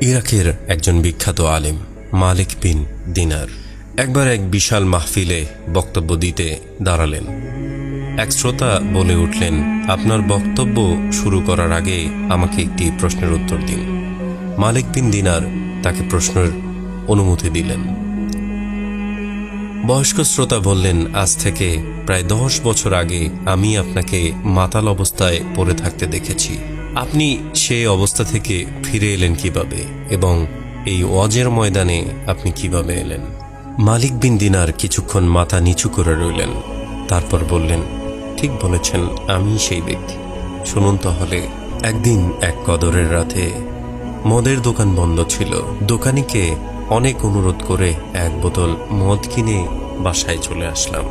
ইরাকের একজন বিখ্যাত আলেম মালিক বিন দিনার একবার এক বিশাল মাহফিলে বক্তব্য দিতে দাঁড়ালেন। এক শ্রোতা বলে উঠলেন, আপনার বক্তব্য শুরু করার আগে আমাকে একটি প্রশ্নের উত্তর দিন। মালিক বিন দিনার তাকে প্রশ্নের অনুমতি দিলেন। বয়স্ক শ্রোতা বললেন, আজ থেকে প্রায় 10 বছর আগে আমি আপনাকে মাতাল অবস্থায় পড়ে থাকতে দেখেছি। আপনি সেই অবস্থা থেকে ফিরে এলেন কিভাবে এবং এই ওয়াজের ময়দানে আপনি কিভাবে এলেন? মালিক বিন দিনার কিছুক্ষণ মাথা নিচু করে রইলেন, তারপর বললেন, ঠিক বলেছেন, আমি সেই ব্যক্তি। শুনুন তাহলে। একদিন এক কদরের রাতে মদের দোকান বন্ধ ছিল। দোকানিকে অনেক অনুরোধ করে এক বোতল মদ কিনে বাসায় চলে আসলাম।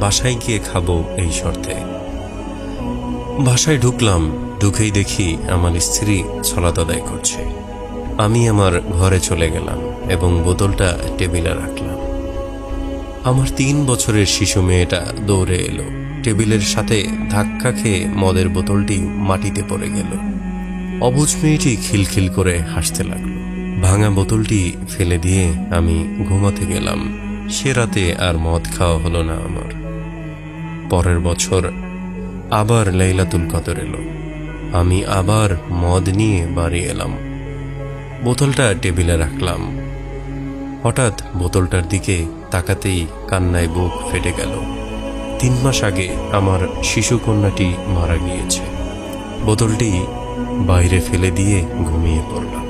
বাসায় গিয়ে খাবো এই শর্তে। বাসায় ঢুকলাম, ঢুকেই দেখি আমার স্ত্রী ছলাত আদায় করছে। আমি আমার ঘরে চলে গেলাম এবং বোতলটা টেবিলে রাখলাম। আমার 3 বছরের শিশু মেয়েটা দৌড়ে এলো। টেবিলের সাথে ধাক্কা খেয়ে মদের বোতলটি মাটিতে পড়ে গেল। অবুঝ মেয়েটি খিলখিল করে হাসতে লাগলো। ভাঙা বোতলটি ফেলে দিয়ে আমি ঘুমাতে গেলাম। সে রাতে আর মদ খাওয়া হলো না আমার। পরের বছর আবার লাইলাতুল কদর এলো। আমি আবার মদ নিয়ে বাড়ি এলাম। বোতলটা টেবিলে রাখলাম। হঠাৎ বোতলটার দিকে তাকাতেই কান্নায় বুক ফেটে গেল। 3 মাস আগে আমার শিশু কন্যাটি মারা গিয়েছে। বোতলটি বাইরে ফেলে দিয়ে ঘুমিয়ে পড়লাম।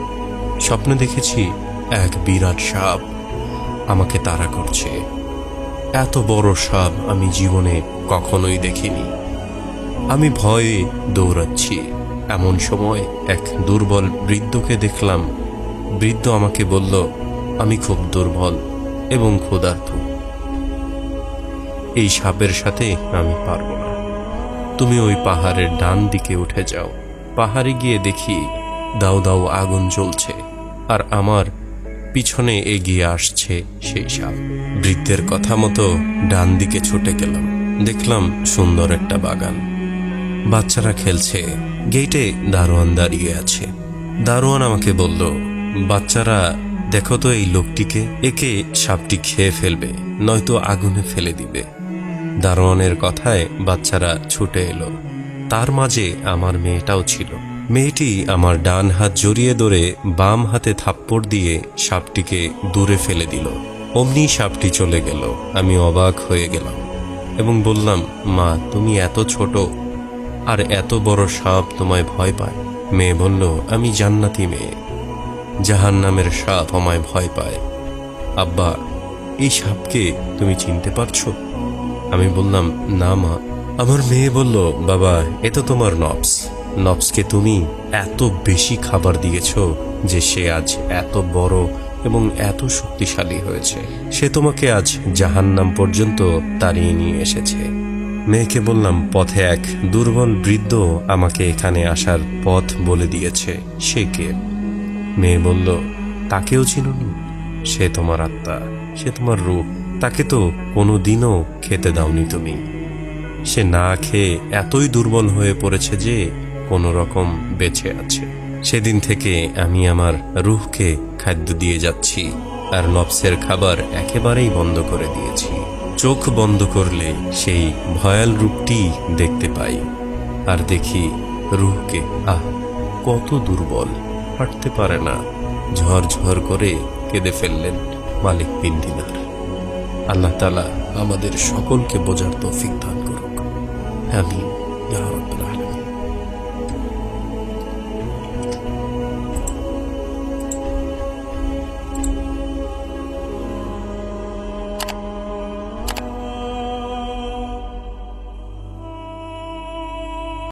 স্বপ্নে দেখেছি এক বিরাট সাপ আমাকে তাড়া করছে। এত বড় সাপ আমি জীবনে কখনোই দেখিনি। আমি ভয়ে দৌড়াচ্ছি। এমন সময় এক দুর্বল বৃদ্ধকে দেখলাম। বৃদ্ধ আমাকে বলল, আমি খুব দুর্বল এবং ক্ষুধার্ত। এই সাপের সাথে আমি পারবো না। তুমি ওই পাহাড়ের ডান দিকে উঠে যাও। পাহাড়ে গিয়ে দেখি দাউ দাউ আগুন জ্বলছে আর আমার পিছনে এগিয়ে আসছে সেই সাপ। বৃদ্ধের কথা মতো ডান দিকে ছুটে গেলাম। দেখলাম সুন্দর একটা বাগান, বাচ্চারা খেলছে। গেটে দারোয়ান দাঁড়িয়ে আছে। দারোয়ান আমাকে বলল, বাচ্চারা দেখো তো এই লোকটিকে, একে সাপটি খেয়ে ফেলবে, নয়তো আগুনে ফেলে দিবে। দারোয়ানের কথায় বাচ্চারা ছুটে এলো। তার মাঝে আমার মেয়েটাও ছিল। মেয়েটি আমার ডান হাত জড়িয়ে ধরে বাম হাতে থাপ্পড় দিয়ে সাপটিকে দূরে ফেলে দিল। অমনি সাপটি চলে গেল। আমি অবাক হয়ে গেলাম এবং বললাম, মা, তুমি এত ছোট আর এত বড় সাপ তোমায় ভয় পায়? মেয়ে বলল, আমি জান্নাতি মেয়ে, জাহান্নামের সাপ আমায় ভয় পায়। আব্বা, এই সাপকে তুমি চিনতে পারছো? আমি বললাম, না মা। আমার মেয়ে বলল, বাবা, এ তো তোমার নফস। নফসকে তুমি এত বেশি খাবার দিয়েছ যে সে আজ এত বড় এবং এত শক্তিশালী হয়েছে। সে তোমাকে আজ জাহান্নাম পর্যন্ত তাড়িয়ে নিয়ে এসেছে। মেয়েকে বললাম, পথে এক দুর্বল বৃদ্ধ আমাকে এখানে আসার পথ বলে দিয়েছে। সে কে? মেয়ে বলল, তাকেও চিনুনি? সে তোমার আত্মা, সে তোমার রূহ। তাকে তো কোনোদিনও খেতে দাওনি তুমি। সে না খেয়ে এতই দুর্বল হয়ে পড়েছে যে কোনো রকম বেঁচে আছে। সেদিন থেকে আমি আমার রূহকে খাদ্য দিয়ে যাচ্ছি আর নফসের খাবার একেবারেই বন্ধ করে দিয়েছি। চোখ বন্ধ করলে সেই ভয়াল রূপটি দেখতে পাই আর দেখি রূহকে, কত দুর্বল, হাঁটতে পারে না। ঝরঝর করে কেঁদে ফেললেন মালিক বিন দিনার। আল্লাহ তাআলা আমাদের সকলকে বোঝার তৌফিক দান করুক। আমিন ইয়া রাব্বাল